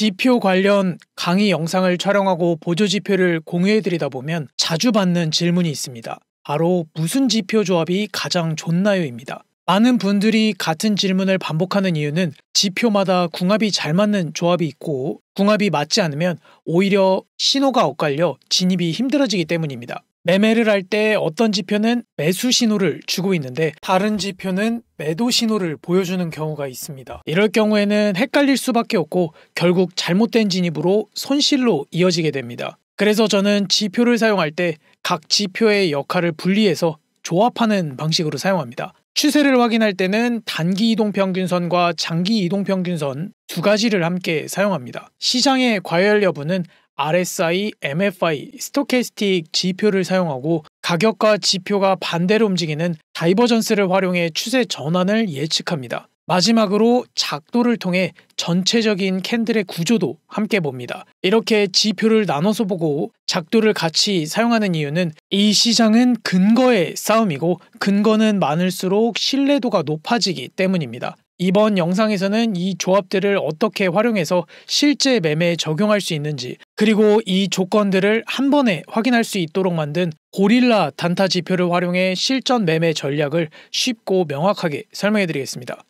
지표 관련 강의 영상을 촬영하고 보조지표를 공유해드리다 보면 자주 받는 질문이 있습니다. 바로 무슨 지표 조합이 가장 좋나요?입니다. 많은 분들이 같은 질문을 반복하는 이유는 지표마다 궁합이 잘 맞는 조합이 있고 궁합이 맞지 않으면 오히려 신호가 엇갈려 진입이 힘들어지기 때문입니다. 매매를 할 때 어떤 지표는 매수 신호를 주고 있는데 다른 지표는 매도 신호를 보여주는 경우가 있습니다. 이럴 경우에는 헷갈릴 수밖에 없고 결국 잘못된 진입으로 손실로 이어지게 됩니다. 그래서 저는 지표를 사용할 때 각 지표의 역할을 분리해서 조합하는 방식으로 사용합니다. 추세를 확인할 때는 단기 이동평균선과 장기 이동평균선 두 가지를 함께 사용합니다. 시장의 과열 여부는 RSI, MFI, 스토캐스틱 지표를 사용하고 가격과 지표가 반대로 움직이는 다이버전스를 활용해 추세 전환을 예측합니다. 마지막으로 작도를 통해 전체적인 캔들의 구조도 함께 봅니다. 이렇게 지표를 나눠서 보고 작도를 같이 사용하는 이유는 이 시장은 근거의 싸움이고 근거는 많을수록 신뢰도가 높아지기 때문입니다. 이번 영상에서는 이 조합들을 어떻게 활용해서 실제 매매에 적용할 수 있는지 그리고 이 조건들을 한 번에 확인할 수 있도록 만든 고릴라 단타 지표를 활용해 실전 매매 전략을 쉽고 명확하게 설명해 드리겠습니다.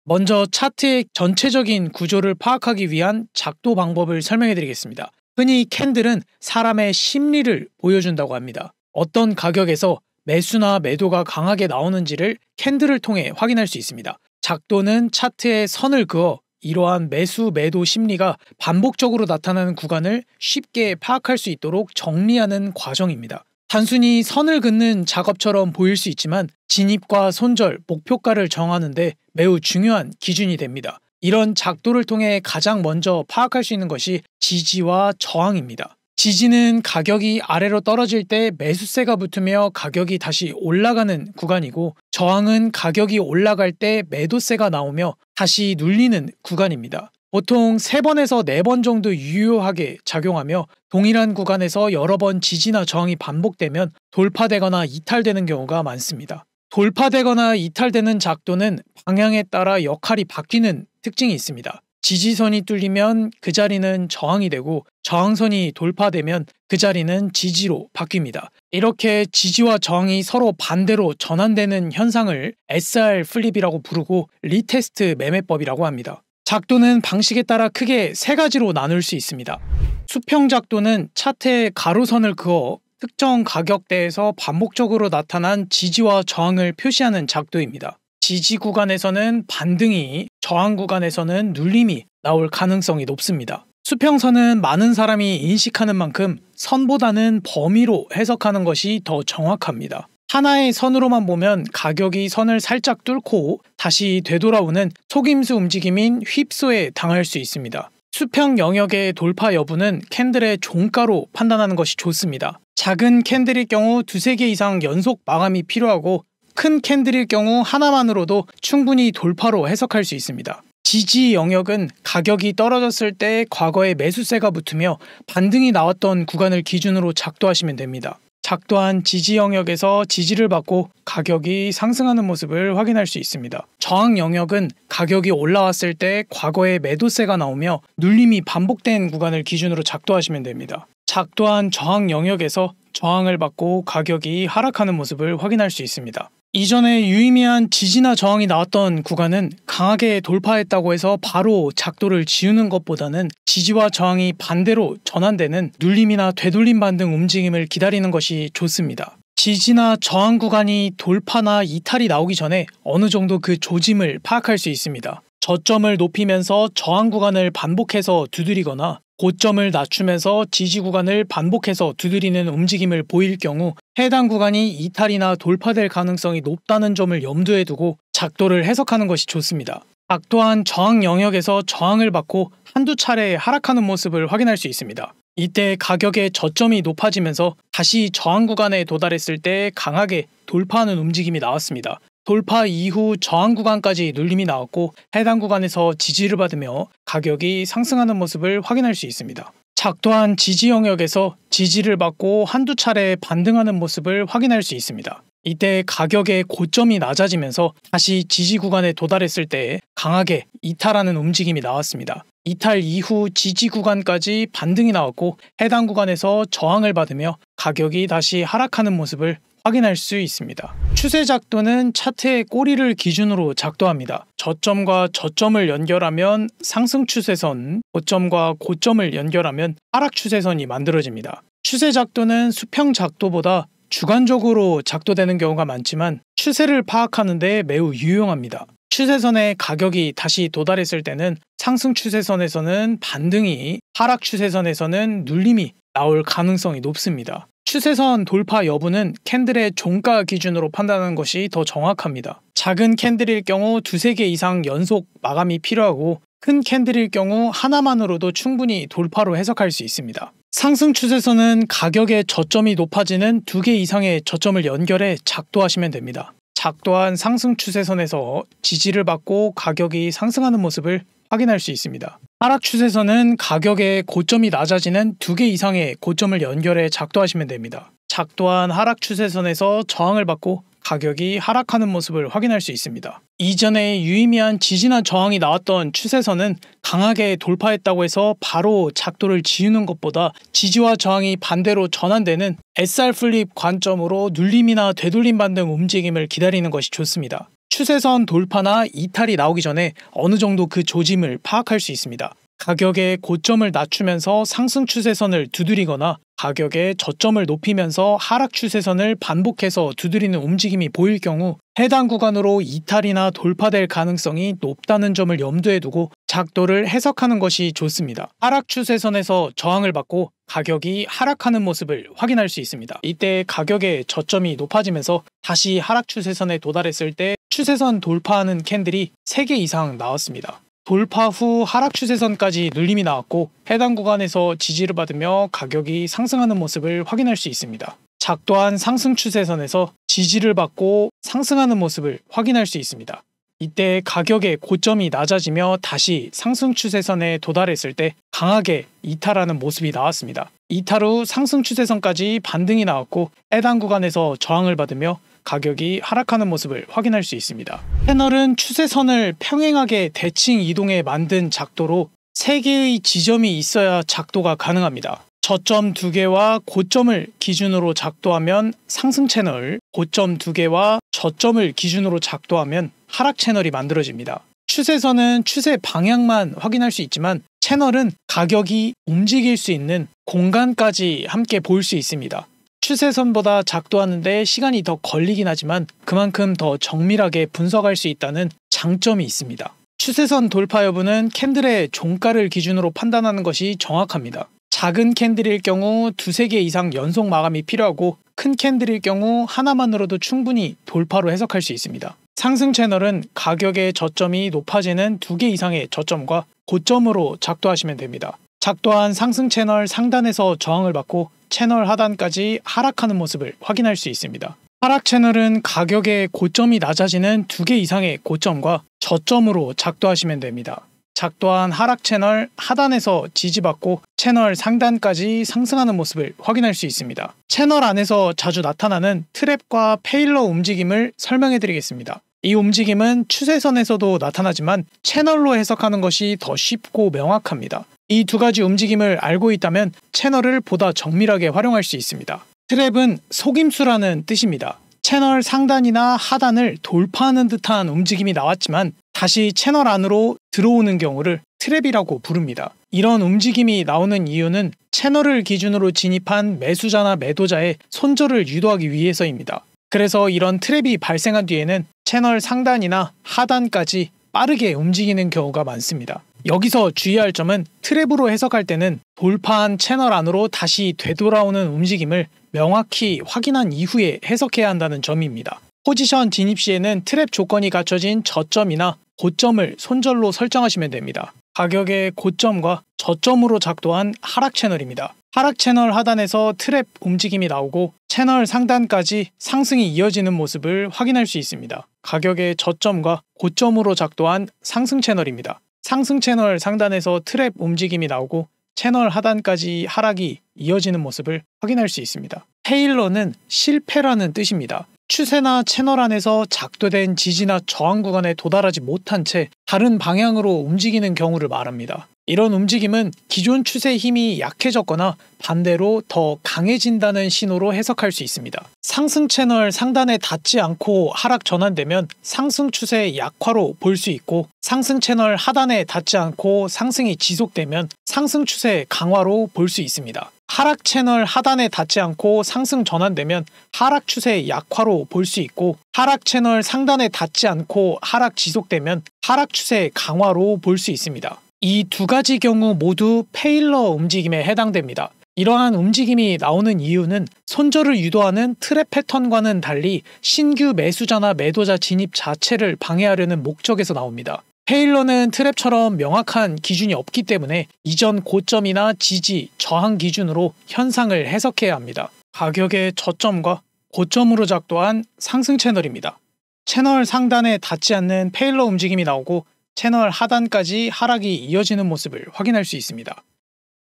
먼저 차트의 전체적인 구조를 파악하기 위한 작도 방법을 설명해 드리겠습니다. 흔히 캔들은 사람의 심리를 보여준다고 합니다. 어떤 가격에서 매수나 매도가 강하게 나오는지를 캔들을 통해 확인할 수 있습니다. 작도는 차트에 선을 그어 이러한 매수 매도 심리가 반복적으로 나타나는 구간을 쉽게 파악할 수 있도록 정리하는 과정입니다. 단순히 선을 긋는 작업처럼 보일 수 있지만 진입과 손절, 목표가를 정하는데 매우 중요한 기준이 됩니다. 이런 작도를 통해 가장 먼저 파악할 수 있는 것이 지지와 저항입니다. 지지는 가격이 아래로 떨어질 때 매수세가 붙으며 가격이 다시 올라가는 구간이고 저항은 가격이 올라갈 때 매도세가 나오며 다시 눌리는 구간입니다. 보통 3번에서 4번 정도 유효하게 작용하며 동일한 구간에서 여러 번 지지나 저항이 반복되면 돌파되거나 이탈되는 경우가 많습니다. 돌파되거나 이탈되는 작도는 방향에 따라 역할이 바뀌는 특징이 있습니다. 지지선이 뚫리면 그 자리는 저항이 되고 저항선이 돌파되면 그 자리는 지지로 바뀝니다. 이렇게 지지와 저항이 서로 반대로 전환되는 현상을 SR 플립이라고 부르고 리테스트 매매법이라고 합니다. 작도는 방식에 따라 크게 3가지로 나눌 수 있습니다. 수평 작도는 차트에 가로선을 그어 특정 가격대에서 반복적으로 나타난 지지와 저항을 표시하는 작도입니다. 지지 구간에서는 반등이, 저항 구간에서는 눌림이 나올 가능성이 높습니다. 수평선은 많은 사람이 인식하는 만큼 선보다는 범위로 해석하는 것이 더 정확합니다. 하나의 선으로만 보면 가격이 선을 살짝 뚫고 다시 되돌아오는 속임수 움직임인 휩소에 당할 수 있습니다. 수평 영역의 돌파 여부는 캔들의 종가로 판단하는 것이 좋습니다. 작은 캔들일 경우 2-3개 이상 연속 마감이 필요하고 큰 캔들일 경우 하나만으로도 충분히 돌파로 해석할 수 있습니다. 지지 영역은 가격이 떨어졌을 때 과거에 매수세가 붙으며 반등이 나왔던 구간을 기준으로 작도하시면 됩니다. 작도한 지지 영역에서 지지를 받고 가격이 상승하는 모습을 확인할 수 있습니다. 저항 영역은 가격이 올라왔을 때 과거에 매도세가 나오며 눌림이 반복된 구간을 기준으로 작도하시면 됩니다. 작도한 저항 영역에서 저항을 받고 가격이 하락하는 모습을 확인할 수 있습니다. 이전에 유의미한 지지나 저항이 나왔던 구간은 강하게 돌파했다고 해서 바로 작도를 지우는 것보다는 지지와 저항이 반대로 전환되는 눌림이나 되돌림 반등 움직임을 기다리는 것이 좋습니다. 지지나 저항 구간이 돌파나 이탈이 나오기 전에 어느 정도 그 조짐을 파악할 수 있습니다. 저점을 높이면서 저항 구간을 반복해서 두드리거나 고점을 낮추면서 지지 구간을 반복해서 두드리는 움직임을 보일 경우 해당 구간이 이탈이나 돌파될 가능성이 높다는 점을 염두에 두고 작도를 해석하는 것이 좋습니다. 작도한 저항 영역에서 저항을 받고 한두 차례 하락하는 모습을 확인할 수 있습니다. 이때 가격의 저점이 높아지면서 다시 저항 구간에 도달했을 때 강하게 돌파하는 움직임이 나왔습니다. 돌파 이후 저항 구간까지 눌림이 나왔고 해당 구간에서 지지를 받으며 가격이 상승하는 모습을 확인할 수 있습니다. 작동한 지지 영역에서 지지를 받고 한두 차례 반등하는 모습을 확인할 수 있습니다. 이때 가격의 고점이 낮아지면서 다시 지지 구간에 도달했을 때 강하게 이탈하는 움직임이 나왔습니다. 이탈 이후 지지 구간까지 반등이 나왔고 해당 구간에서 저항을 받으며 가격이 다시 하락하는 모습을 확인할 수 있습니다. 추세 작도는 차트의 꼬리를 기준으로 작도합니다. 저점과 저점을 연결하면 상승 추세선, 고점과 고점을 연결하면 하락 추세선이 만들어집니다. 추세 작도는 수평 작도보다 주관적으로 작도되는 경우가 많지만 추세를 파악하는 데 매우 유용합니다. 추세선에 가격이 다시 도달했을 때는 상승 추세선에서는 반등이, 하락 추세선에서는 눌림이 나올 가능성이 높습니다. 추세선 돌파 여부는 캔들의 종가 기준으로 판단하는 것이 더 정확합니다. 작은 캔들일 경우 두세 개 이상 연속 마감이 필요하고 큰 캔들일 경우 하나만으로도 충분히 돌파로 해석할 수 있습니다. 상승 추세선은 가격의 저점이 높아지는 2개 이상의 저점을 연결해 작도하시면 됩니다. 작도한 상승 추세선에서 지지를 받고 가격이 상승하는 모습을 확인할 수 있습니다. 하락 추세선은 가격의 고점이 낮아지는 2개 이상의 고점을 연결해 작도하시면 됩니다. 작도한 하락 추세선에서 저항을 받고 가격이 하락하는 모습을 확인할 수 있습니다. 이전에 유의미한 지지나 저항이 나왔던 추세선은 강하게 돌파했다고 해서 바로 작도를 지우는 것보다 지지와 저항이 반대로 전환되는 SR 플립 관점으로 눌림이나 되돌림 반등 움직임을 기다리는 것이 좋습니다. 추세선 돌파나 이탈이 나오기 전에 어느 정도 그 조짐을 파악할 수 있습니다. 가격의 고점을 낮추면서 상승 추세선을 두드리거나 가격의 저점을 높이면서 하락 추세선을 반복해서 두드리는 움직임이 보일 경우 해당 구간으로 이탈이나 돌파될 가능성이 높다는 점을 염두에 두고 작도를 해석하는 것이 좋습니다. 하락 추세선에서 저항을 받고 가격이 하락하는 모습을 확인할 수 있습니다. 이때 가격의 저점이 높아지면서 다시 하락 추세선에 도달했을 때 추세선 돌파하는 캔들이 3개 이상 나왔습니다. 돌파 후 하락 추세선까지 눌림이 나왔고 해당 구간에서 지지를 받으며 가격이 상승하는 모습을 확인할 수 있습니다. 작도한 상승 추세선에서 지지를 받고 상승하는 모습을 확인할 수 있습니다. 이때 가격의 고점이 낮아지며 다시 상승 추세선에 도달했을 때 강하게 이탈하는 모습이 나왔습니다. 이탈 후 상승 추세선까지 반등이 나왔고 해당 구간에서 저항을 받으며 가격이 하락하는 모습을 확인할 수 있습니다. 패널은 추세선을 평행하게 대칭 이동해 만든 작도로 3개의 지점이 있어야 작도가 가능합니다. 저점 2개와 고점을 기준으로 작도하면 상승 채널, 고점 2개와 저점을 기준으로 작도하면 하락 채널이 만들어집니다. 추세선은 추세 방향만 확인할 수 있지만 채널은 가격이 움직일 수 있는 공간까지 함께 볼 수 있습니다. 추세선보다 작도하는데 시간이 더 걸리긴 하지만 그만큼 더 정밀하게 분석할 수 있다는 장점이 있습니다. 추세선 돌파 여부는 캔들의 종가를 기준으로 판단하는 것이 정확합니다. 작은 캔들일 경우 2-3개 이상 연속 마감이 필요하고 큰 캔들일 경우 하나만으로도 충분히 돌파로 해석할 수 있습니다. 상승 채널은 가격의 저점이 높아지는 2개 이상의 저점과 고점으로 작도하시면 됩니다. 작도한 상승 채널 상단에서 저항을 받고 채널 하단까지 하락하는 모습을 확인할 수 있습니다. 하락 채널은 가격의 고점이 낮아지는 2개 이상의 고점과 저점으로 작도하시면 됩니다. 작도한 하락 채널 하단에서 지지받고 채널 상단까지 상승하는 모습을 확인할 수 있습니다. 채널 안에서 자주 나타나는 트랩과 페일러 움직임을 설명해 드리겠습니다. 이 움직임은 추세선에서도 나타나지만 채널로 해석하는 것이 더 쉽고 명확합니다. 이 2가지 움직임을 알고 있다면 채널을 보다 정밀하게 활용할 수 있습니다. 트랩은 속임수라는 뜻입니다. 채널 상단이나 하단을 돌파하는 듯한 움직임이 나왔지만 다시 채널 안으로 들어오는 경우를 트랩이라고 부릅니다. 이런 움직임이 나오는 이유는 채널을 기준으로 진입한 매수자나 매도자의 손절을 유도하기 위해서입니다. 그래서 이런 트랩이 발생한 뒤에는 채널 상단이나 하단까지 빠르게 움직이는 경우가 많습니다. 여기서 주의할 점은 트랩으로 해석할 때는 돌파한 채널 안으로 다시 되돌아오는 움직임을 명확히 확인한 이후에 해석해야 한다는 점입니다. 포지션 진입 시에는 트랩 조건이 갖춰진 저점이나 고점을 손절로 설정하시면 됩니다. 가격의 고점과 저점으로 작도한 하락 채널입니다. 하락 채널 하단에서 트랩 움직임이 나오고 채널 상단까지 상승이 이어지는 모습을 확인할 수 있습니다. 가격의 저점과 고점으로 작도한 상승 채널입니다. 상승 채널 상단에서 트랩 움직임이 나오고 채널 하단까지 하락이 이어지는 모습을 확인할 수 있습니다. 페일러는 실패라는 뜻입니다. 추세나 채널 안에서 작동된 지지나 저항 구간에 도달하지 못한 채 다른 방향으로 움직이는 경우를 말합니다. 이런 움직임은 기존 추세의 힘이 약해졌거나 반대로 더 강해진다는 신호로 해석할 수 있습니다. 상승 채널 상단에 닿지 않고 하락 전환되면 상승 추세의 약화로 볼 수 있고, 상승 채널 하단에 닿지 않고 상승이 지속되면 상승 추세의 강화로 볼 수 있습니다. 하락 채널 하단에 닿지 않고 상승 전환되면 하락 추세의 약화로 볼 수 있고, 하락 채널 상단에 닿지 않고 하락 지속되면 하락 추세의 강화로 볼 수 있습니다. 이 두 가지 경우 모두 페일러 움직임에 해당됩니다. 이러한 움직임이 나오는 이유는 손절을 유도하는 트랩 패턴과는 달리 신규 매수자나 매도자 진입 자체를 방해하려는 목적에서 나옵니다. 페일러는 트랩처럼 명확한 기준이 없기 때문에 이전 고점이나 지지, 저항 기준으로 현상을 해석해야 합니다. 가격의 저점과 고점으로 작동한 상승 채널입니다. 채널 상단에 닿지 않는 페일러 움직임이 나오고 채널 하단까지 하락이 이어지는 모습을 확인할 수 있습니다.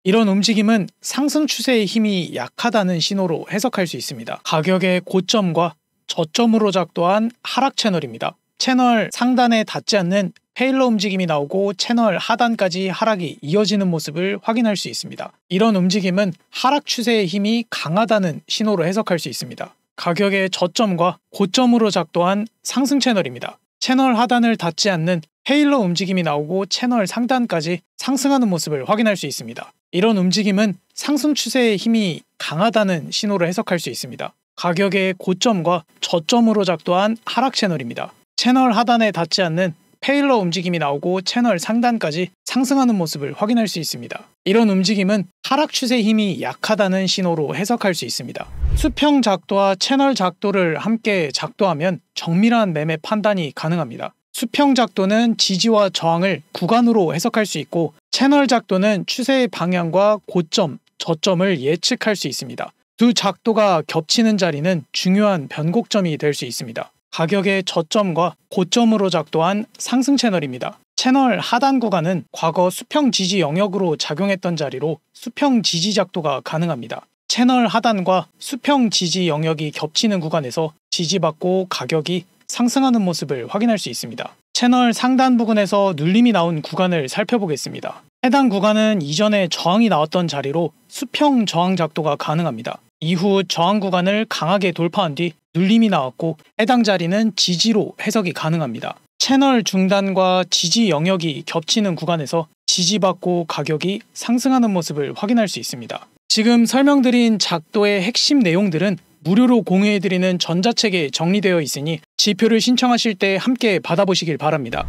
이런 움직임은 상승 추세의 힘이 약하다는 신호로 해석할 수 있습니다. 가격의 고점과 저점으로 작동한 하락 채널입니다. 채널 상단에 닿지 않는 페일러 움직임이 나오고 채널 하단까지 하락이 이어지는 모습을 확인할 수 있습니다. 이런 움직임은 하락 추세의 힘이 강하다는 신호로 해석할 수 있습니다. 가격의 저점과 고점으로 작동한 상승 채널입니다. 채널 하단을 닿지 않는 페일러 움직임이 나오고 채널 상단까지 상승하는 모습을 확인할 수 있습니다. 이런 움직임은 상승 추세의 힘이 강하다는 신호로 해석할 수 있습니다. 가격의 고점과 저점으로 작동한 하락 채널입니다. 채널 하단에 닿지 않는 페일러 움직임이 나오고 채널 상단까지 상승하는 모습을 확인할 수 있습니다. 이런 움직임은 하락 추세 힘이 약하다는 신호로 해석할 수 있습니다. 수평 작도와 채널 작도를 함께 작도하면 정밀한 매매 판단이 가능합니다. 수평 작도는 지지와 저항을 구간으로 해석할 수 있고, 채널 작도는 추세의 방향과 고점, 저점을 예측할 수 있습니다. 두 작도가 겹치는 자리는 중요한 변곡점이 될 수 있습니다. 가격의 저점과 고점으로 작동한 상승 채널입니다. 채널 하단 구간은 과거 수평 지지 영역으로 작용했던 자리로 수평 지지 작도가 가능합니다. 채널 하단과 수평 지지 영역이 겹치는 구간에서 지지받고 가격이 상승하는 모습을 확인할 수 있습니다. 채널 상단 부근에서 눌림이 나온 구간을 살펴보겠습니다. 해당 구간은 이전에 저항이 나왔던 자리로 수평 저항 작도가 가능합니다. 이후 저항 구간을 강하게 돌파한 뒤 눌림이 나왔고 해당 자리는 지지로 해석이 가능합니다. 채널 중단과 지지 영역이 겹치는 구간에서 지지받고 가격이 상승하는 모습을 확인할 수 있습니다. 지금 설명드린 작도의 핵심 내용들은 무료로 공유해드리는 전자책에 정리되어 있으니 지표를 신청하실 때 함께 받아보시길 바랍니다.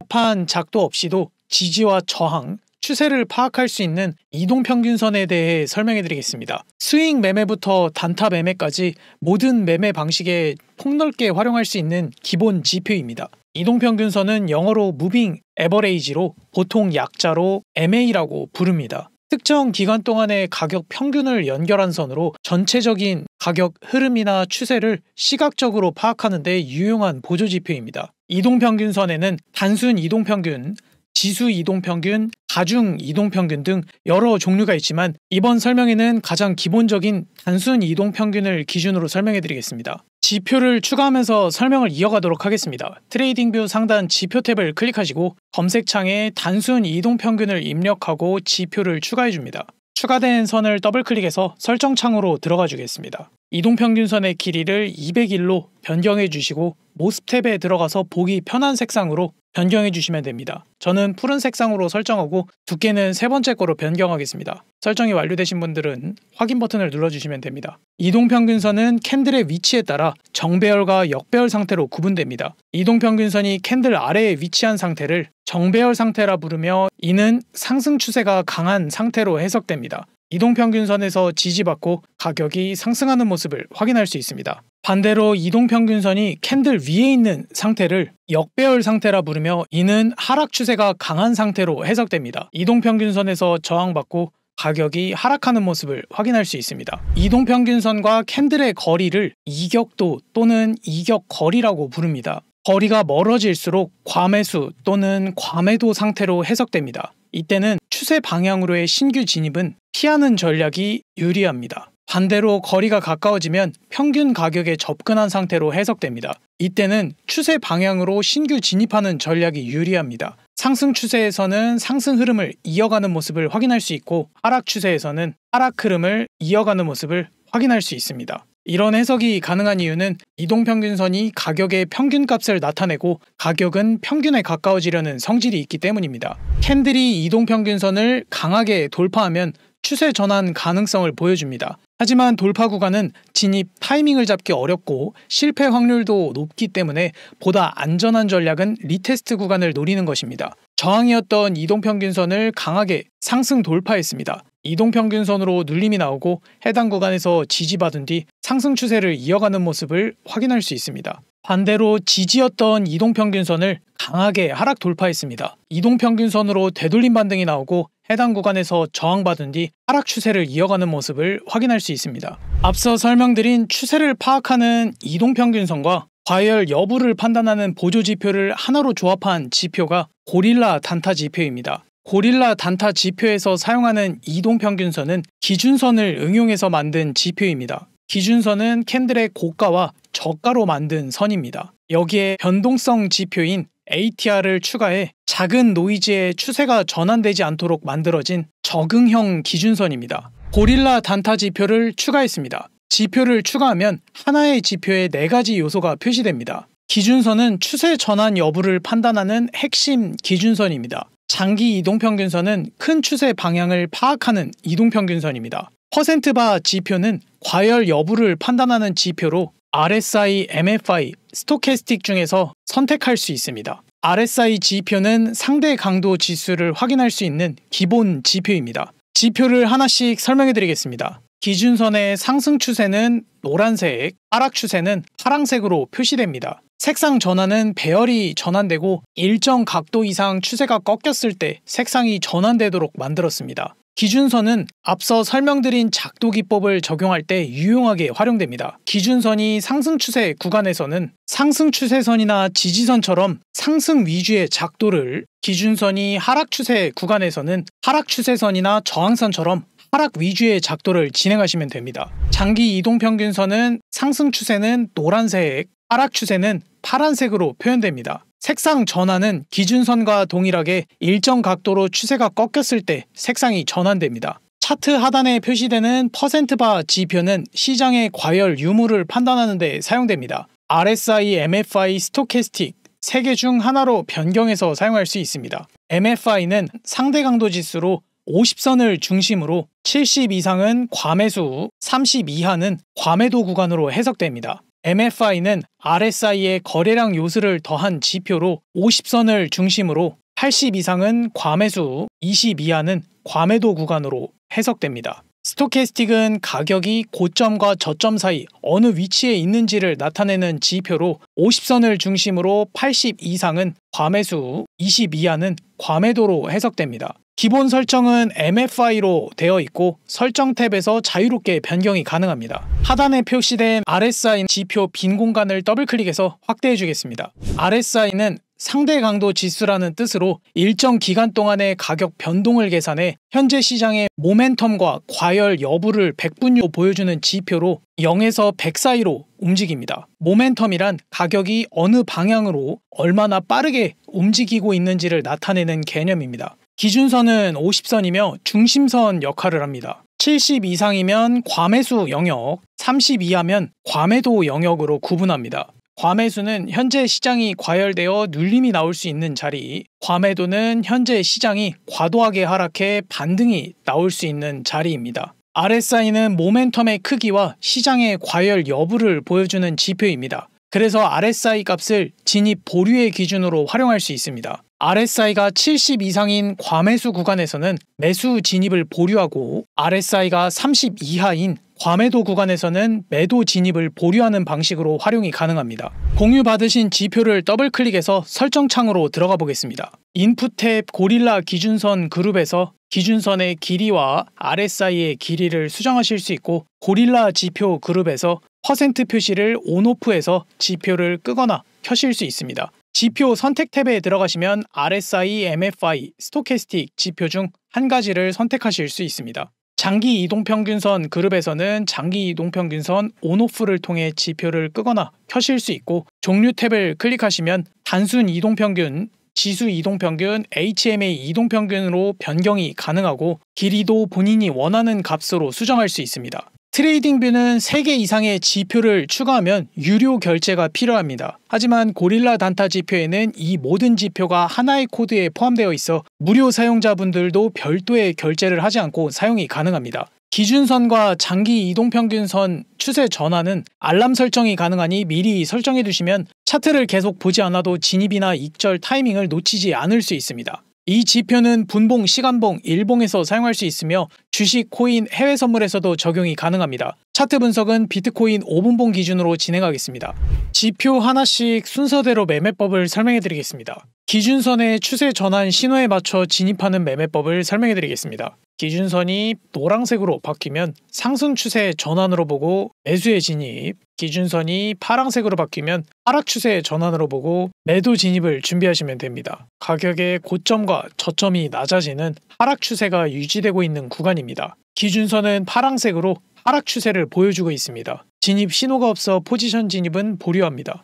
판 작도 없이도 지지와 저항, 추세를 파악할 수 있는 이동평균선에 대해 설명해드리겠습니다. 스윙 매매부터 단타 매매까지 모든 매매 방식에 폭넓게 활용할 수 있는 기본 지표입니다. 이동평균선은 영어로 Moving Average로 보통 약자로 MA라고 부릅니다. 특정 기간 동안의 가격 평균을 연결한 선으로 전체적인 가격 흐름이나 추세를 시각적으로 파악하는 데 유용한 보조지표입니다. 이동평균선에는 단순 이동평균, 지수 이동평균, 가중 이동평균 등 여러 종류가 있지만 이번 설명에는 가장 기본적인 단순 이동평균을 기준으로 설명해드리겠습니다. 지표를 추가하면서 설명을 이어가도록 하겠습니다. 트레이딩뷰 상단 지표 탭을 클릭하시고 검색창에 단순 이동평균을 입력하고 지표를 추가해줍니다. 추가된 선을 더블클릭해서 설정창으로 들어가 주겠습니다. 이동평균선의 길이를 200일로 변경해 주시고 모습 탭에 들어가서 보기 편한 색상으로 변경해 주시면 됩니다. 저는 푸른 색상으로 설정하고 두께는 세 번째 거로 변경하겠습니다. 설정이 완료되신 분들은 확인 버튼을 눌러주시면 됩니다. 이동평균선은 캔들의 위치에 따라 정배열과 역배열 상태로 구분됩니다. 이동평균선이 캔들 아래에 위치한 상태를 정배열 상태라 부르며 이는 상승 추세가 강한 상태로 해석됩니다. 이동평균선에서 지지받고 가격이 상승하는 모습을 확인할 수 있습니다. 반대로 이동평균선이 캔들 위에 있는 상태를 역배열 상태라 부르며 이는 하락 추세가 강한 상태로 해석됩니다. 이동평균선에서 저항받고 가격이 하락하는 모습을 확인할 수 있습니다. 이동평균선과 캔들의 거리를 이격도 또는 이격거리라고 부릅니다. 거리가 멀어질수록 과매수 또는 과매도 상태로 해석됩니다. 이때는 추세 추세 방향으로의 신규 진입은 피하는 전략이 유리합니다. 반대로 거리가 가까워지면 평균 가격에 접근한 상태로 해석됩니다. 이때는 추세 방향으로 신규 진입하는 전략이 유리합니다. 상승 추세에서는 상승 흐름을 이어가는 모습을 확인할 수 있고 하락 추세에서는 하락 흐름을 이어가는 모습을 확인할 수 있습니다. 이런 해석이 가능한 이유는 이동평균선이 가격의 평균값을 나타내고 가격은 평균에 가까워지려는 성질이 있기 때문입니다. 캔들이 이동평균선을 강하게 돌파하면 추세 전환 가능성을 보여줍니다. 하지만 돌파 구간은 진입 타이밍을 잡기 어렵고 실패 확률도 높기 때문에 보다 안전한 전략은 리테스트 구간을 노리는 것입니다. 저항이었던 이동평균선을 강하게 상승 돌파했습니다. 이동평균선으로 눌림이 나오고 해당 구간에서 지지받은 뒤 상승 추세를 이어가는 모습을 확인할 수 있습니다. 반대로 지지였던 이동평균선을 강하게 하락 돌파했습니다. 이동평균선으로 되돌림 반등이 나오고 해당 구간에서 저항받은 뒤 하락 추세를 이어가는 모습을 확인할 수 있습니다. 앞서 설명드린 추세를 파악하는 이동평균선과 과열 여부를 판단하는 보조지표를 하나로 조합한 지표가 고릴라 단타 지표입니다. 고릴라 단타 지표에서 사용하는 이동평균선은 기준선을 응용해서 만든 지표입니다. 기준선은 캔들의 고가와 저가로 만든 선입니다. 여기에 변동성 지표인 ATR을 추가해 작은 노이즈에 추세가 전환되지 않도록 만들어진 적응형 기준선입니다. 고릴라 단타 지표를 추가했습니다. 지표를 추가하면 하나의 지표에 4가지 요소가 표시됩니다. 기준선은 추세 전환 여부를 판단하는 핵심 기준선입니다. 장기 이동평균선은 큰 추세 방향을 파악하는 이동평균선입니다. 퍼센트바 지표는 과열 여부를 판단하는 지표로 RSI, MFI, 스토캐스틱 중에서 선택할 수 있습니다. RSI 지표는 상대 강도 지수를 확인할 수 있는 기본 지표입니다. 지표를 하나씩 설명해 드리겠습니다. 기준선의 상승 추세는 노란색, 하락 추세는 파란색으로 표시됩니다. 색상 전환은 배열이 전환되고 일정 각도 이상 추세가 꺾였을 때 색상이 전환되도록 만들었습니다. 기준선은 앞서 설명드린 작도 기법을 적용할 때 유용하게 활용됩니다. 기준선이 상승 추세 구간에서는 상승 추세선이나 지지선처럼 상승 위주의 작도를, 기준선이 하락 추세 구간에서는 하락 추세선이나 저항선처럼 하락 위주의 작도를 진행하시면 됩니다. 장기 이동평균선은 상승 추세는 노란색, 하락 추세는 파란색으로 표현됩니다. 색상 전환은 기준선과 동일하게 일정 각도로 추세가 꺾였을 때 색상이 전환됩니다. 차트 하단에 표시되는 퍼센트바 지표는 시장의 과열 유무를 판단하는 데 사용됩니다. RSI, MFI, 스토캐스틱 3개 중 하나로 변경해서 사용할 수 있습니다. MFI는 상대 강도 지수로 50선을 중심으로 70 이상은 과매수, 30 이하는 과매도 구간으로 해석됩니다. MFI는 RSI의 거래량 요소를 더한 지표로 50선을 중심으로 80 이상은 과매수, 20 이하는 과매도 구간으로 해석됩니다. 스토캐스틱은 가격이 고점과 저점 사이 어느 위치에 있는지를 나타내는 지표로 50선을 중심으로 80 이상은 과매수, 20 이하는 과매도로 해석됩니다. 기본 설정은 MFI로 되어 있고 설정 탭에서 자유롭게 변경이 가능합니다. 하단에 표시된 RSI 지표 빈 공간을 더블클릭해서 확대해 주겠습니다. RSI는 상대 강도 지수라는 뜻으로 일정 기간 동안의 가격 변동을 계산해 현재 시장의 모멘텀과 과열 여부를 백분위로 보여주는 지표로 0에서 100 사이로 움직입니다. 모멘텀이란 가격이 어느 방향으로 얼마나 빠르게 움직이고 있는지를 나타내는 개념입니다. 기준선은 50선이며 중심선 역할을 합니다. 70 이상이면 과매수 영역, 30 이하면 과매도 영역으로 구분합니다. 과매수는 현재 시장이 과열되어 눌림이 나올 수 있는 자리, 과매도는 현재 시장이 과도하게 하락해 반등이 나올 수 있는 자리입니다. RSI는 모멘텀의 크기와 시장의 과열 여부를 보여주는 지표입니다. 그래서 RSI 값을 진입 보류의 기준으로 활용할 수 있습니다. RSI가 70 이상인 과매수 구간에서는 매수 진입을 보류하고 RSI가 30 이하인 과매도 구간에서는 매도 진입을 보류하는 방식으로 활용이 가능합니다. 공유받으신 지표를 더블클릭해서 설정 창으로 들어가 보겠습니다. 인풋 탭 고릴라 기준선 그룹에서 기준선의 길이와 RSI의 길이를 수정하실 수 있고 고릴라 지표 그룹에서 퍼센트 표시를 온오프해서 지표를 끄거나 켜실 수 있습니다. 지표 선택 탭에 들어가시면 RSI, MFI, 스토캐스틱 지표 중 한 가지를 선택하실 수 있습니다. 장기 이동평균선 그룹에서는 장기 이동평균선 온오프를 통해 지표를 끄거나 켜실 수 있고, 종류 탭을 클릭하시면 단순 이동평균, 지수 이동평균, HMA 이동평균으로 변경이 가능하고 길이도 본인이 원하는 값으로 수정할 수 있습니다. 트레이딩 뷰는 3개 이상의 지표를 추가하면 유료 결제가 필요합니다. 하지만 고릴라 단타 지표에는 이 모든 지표가 하나의 코드에 포함되어 있어 무료 사용자분들도 별도의 결제를 하지 않고 사용이 가능합니다. 기준선과 장기 이동평균선 추세 전환은 알람 설정이 가능하니 미리 설정해 두시면 차트를 계속 보지 않아도 진입이나 익절 타이밍을 놓치지 않을 수 있습니다. 이 지표는 분봉, 시간봉, 일봉에서 사용할 수 있으며 주식, 코인, 해외 선물에서도 적용이 가능합니다. 차트 분석은 비트코인 5분봉 기준으로 진행하겠습니다. 지표 하나씩 순서대로 매매법을 설명해 드리겠습니다. 기준선의 추세 전환 신호에 맞춰 진입하는 매매법을 설명해 드리겠습니다. 기준선이 노란색으로 바뀌면 상승 추세 전환으로 보고 매수에 진입, 기준선이 파란색으로 바뀌면 하락 추세 전환으로 보고 매도 진입을 준비하시면 됩니다. 가격의 고점과 저점이 낮아지는 하락 추세가 유지되고 있는 구간입니다. 기준선은 파란색으로 하락 추세를 보여주고 있습니다. 진입 신호가 없어 포지션 진입은 보류합니다.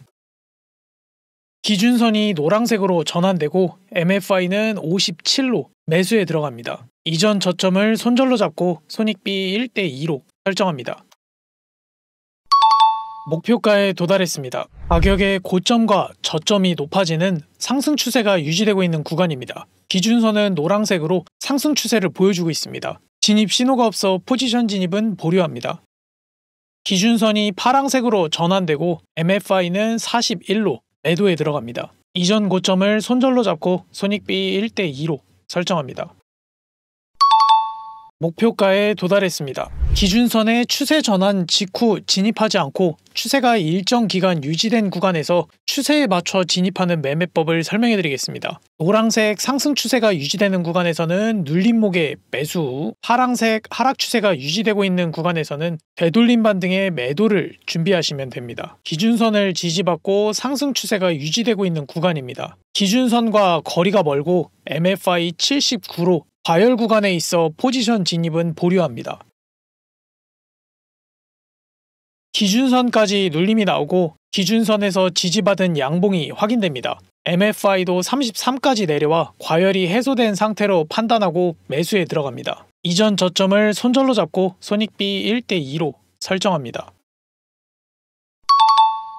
기준선이 노란색으로 전환되고 MFI는 57로 매수에 들어갑니다. 이전 저점을 손절로 잡고 손익비 1대2로 설정합니다. 목표가에 도달했습니다. 가격의 고점과 저점이 높아지는 상승 추세가 유지되고 있는 구간입니다. 기준선은 노란색으로 상승 추세를 보여주고 있습니다. 진입 신호가 없어 포지션 진입은 보류합니다. 기준선이 파란색으로 전환되고 MFI는 41로 매도에 들어갑니다. 이전 고점을 손절로 잡고 손익비 1대2로 설정합니다. 목표가에 도달했습니다. 기준선의 추세 전환 직후 진입하지 않고 추세가 일정 기간 유지된 구간에서 추세에 맞춰 진입하는 매매법을 설명해 드리겠습니다. 노란색 상승 추세가 유지되는 구간에서는 눌림목의 매수, 파란색 하락 추세가 유지되고 있는 구간에서는 되돌림 반등의 매도를 준비하시면 됩니다. 기준선을 지지받고 상승 추세가 유지되고 있는 구간입니다. 기준선과 거리가 멀고 MFI 79로 과열 구간에 있어 포지션 진입은 보류합니다. 기준선까지 눌림이 나오고 기준선에서 지지받은 양봉이 확인됩니다. MFI도 33까지 내려와 과열이 해소된 상태로 판단하고 매수에 들어갑니다. 이전 저점을 손절로 잡고 손익비 1대2로 설정합니다.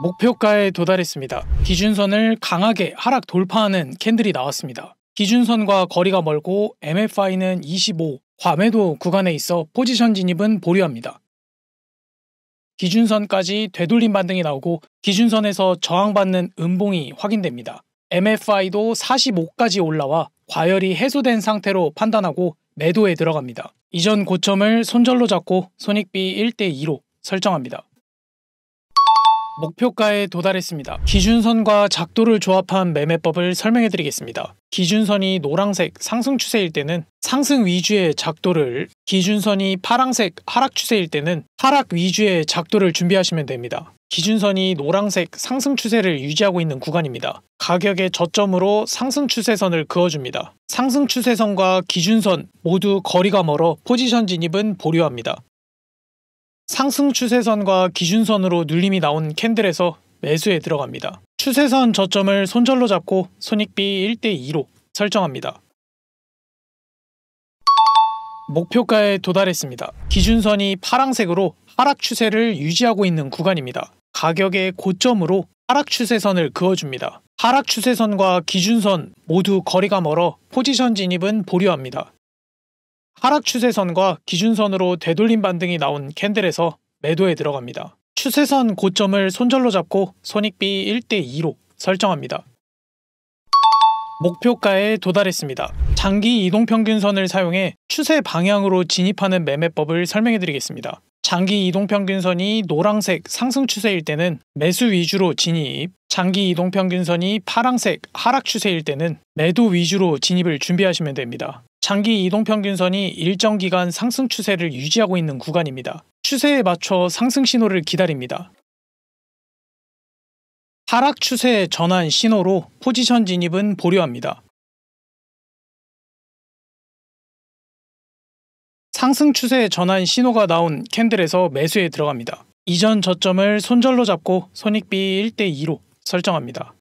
목표가에 도달했습니다. 기준선을 강하게 하락 돌파하는 캔들이 나왔습니다. 기준선과 거리가 멀고 MFI는 25, 과매도 구간에 있어 포지션 진입은 보류합니다. 기준선까지 되돌림 반등이 나오고 기준선에서 저항받는 음봉이 확인됩니다. MFI도 45까지 올라와 과열이 해소된 상태로 판단하고 매도에 들어갑니다. 이전 고점을 손절로 잡고 손익비 1대2로 설정합니다. 목표가에 도달했습니다. 기준선과 작도를 조합한 매매법을 설명해 드리겠습니다. 기준선이 노란색 상승 추세일 때는 상승 위주의 작도를, 기준선이 파란색 하락 추세일 때는 하락 위주의 작도를 준비하시면 됩니다. 기준선이 노란색 상승 추세를 유지하고 있는 구간입니다. 가격의 저점으로 상승 추세선을 그어줍니다. 상승 추세선과 기준선 모두 거리가 멀어 포지션 진입은 보류합니다. 상승 추세선과 기준선으로 눌림이 나온 캔들에서 매수에 들어갑니다. 추세선 저점을 손절로 잡고 손익비 1대2로 설정합니다. 목표가에 도달했습니다. 기준선이 파란색으로 하락 추세를 유지하고 있는 구간입니다. 가격의 고점으로 하락 추세선을 그어줍니다. 하락 추세선과 기준선 모두 거리가 멀어 포지션 진입은 보류합니다. 하락 추세선과 기준선으로 되돌림 반등이 나온 캔들에서 매도에 들어갑니다. 추세선 고점을 손절로 잡고 손익비 1대2로 설정합니다. 목표가에 도달했습니다. 장기 이동평균선을 사용해 추세 방향으로 진입하는 매매법을 설명해 드리겠습니다. 장기 이동평균선이 노란색 상승 추세일 때는 매수 위주로 진입, 장기 이동평균선이 파란색 하락 추세일 때는 매도 위주로 진입을 준비하시면 됩니다. 장기 이동평균선이 일정 기간 상승 추세를 유지하고 있는 구간입니다. 추세에 맞춰 상승 신호를 기다립니다. 하락 추세 전환 신호로 포지션 진입은 보류합니다. 상승 추세 전환 신호가 나온 캔들에서 매수에 들어갑니다. 이전 저점을 손절로 잡고 손익비 1대2로 설정합니다.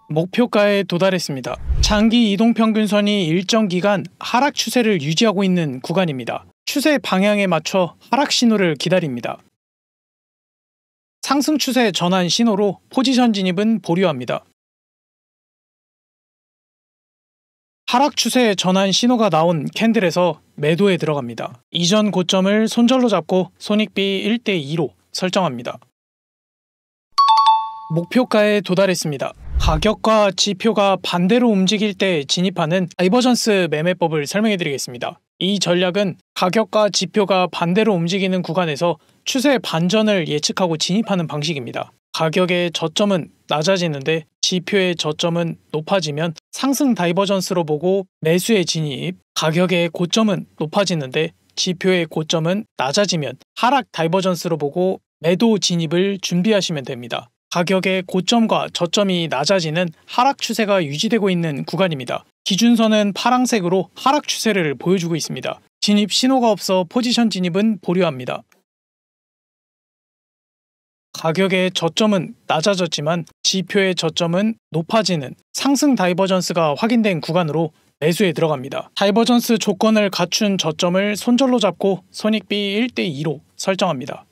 목표가에 도달했습니다. 장기 이동평균선이 일정 기간 하락 추세를 유지하고 있는 구간입니다. 추세 방향에 맞춰 하락 신호를 기다립니다. 상승 추세 전환 신호로 포지션 진입은 보류합니다. 하락 추세 전환 신호가 나온 캔들에서 매도에 들어갑니다. 이전 고점을 손절로 잡고 손익비 1대2로 설정합니다. 목표가에 도달했습니다. 가격과 지표가 반대로 움직일 때 진입하는 다이버전스 매매법을 설명해 드리겠습니다. 이 전략은 가격과 지표가 반대로 움직이는 구간에서 추세 반전을 예측하고 진입하는 방식입니다. 가격의 저점은 낮아지는데 지표의 저점은 높아지면 상승 다이버전스로 보고 매수에 진입, 가격의 고점은 높아지는데 지표의 고점은 낮아지면 하락 다이버전스로 보고 매도 진입을 준비하시면 됩니다. 가격의 고점과 저점이 낮아지는 하락 추세가 유지되고 있는 구간입니다. 기준선은 파란색으로 하락 추세를 보여주고 있습니다. 진입 신호가 없어 포지션 진입은 보류합니다. 가격의 저점은 낮아졌지만 지표의 저점은 높아지는 상승 다이버전스가 확인된 구간으로 매수에 들어갑니다. 다이버전스 조건을 갖춘 저점을 손절로 잡고 손익비 1대2로 설정합니다.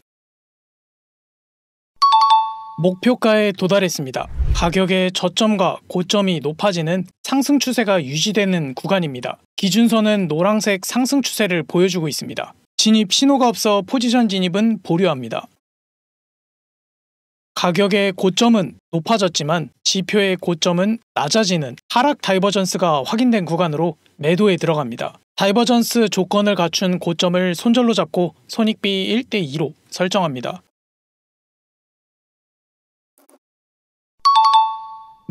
목표가에 도달했습니다. 가격의 저점과 고점이 높아지는 상승 추세가 유지되는 구간입니다. 기준선은 노란색 상승 추세를 보여주고 있습니다. 진입 신호가 없어 포지션 진입은 보류합니다. 가격의 고점은 높아졌지만 지표의 고점은 낮아지는 하락 다이버전스가 확인된 구간으로 매도에 들어갑니다. 다이버전스 조건을 갖춘 고점을 손절로 잡고 손익비 1대2로 설정합니다.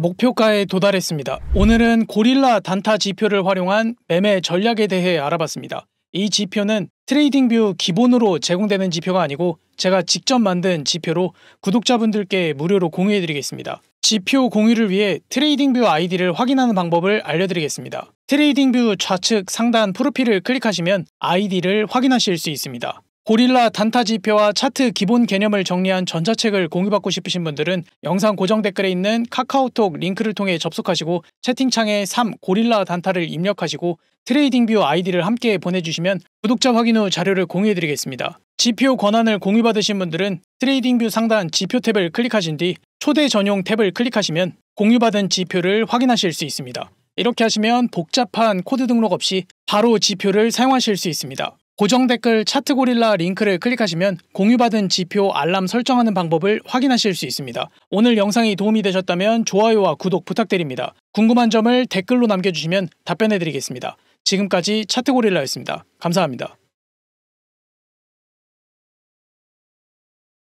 목표가에 도달했습니다. 오늘은 고릴라 단타 지표를 활용한 매매 전략에 대해 알아봤습니다. 이 지표는 트레이딩뷰 기본으로 제공되는 지표가 아니고 제가 직접 만든 지표로 구독자분들께 무료로 공유해드리겠습니다. 지표 공유를 위해 트레이딩뷰 아이디를 확인하는 방법을 알려드리겠습니다. 트레이딩뷰 좌측 상단 프로필을 클릭하시면 아이디를 확인하실 수 있습니다. 고릴라 단타 지표와 차트 기본 개념을 정리한 전자책을 공유받고 싶으신 분들은 영상 고정 댓글에 있는 카카오톡 링크를 통해 접속하시고 채팅창에 3 고릴라 단타를 입력하시고 트레이딩뷰 아이디를 함께 보내주시면 구독자 확인 후 자료를 공유해드리겠습니다. 지표 권한을 공유받으신 분들은 트레이딩뷰 상단 지표 탭을 클릭하신 뒤 초대 전용 탭을 클릭하시면 공유받은 지표를 확인하실 수 있습니다. 이렇게 하시면 복잡한 코드 등록 없이 바로 지표를 사용하실 수 있습니다. 고정 댓글 차트 고릴라 링크를 클릭하시면 공유받은 지표 알람 설정하는 방법을 확인하실 수 있습니다. 오늘 영상이 도움이 되셨다면 좋아요와 구독 부탁드립니다. 궁금한 점을 댓글로 남겨주시면 답변해드리겠습니다. 지금까지 차트 고릴라였습니다. 감사합니다.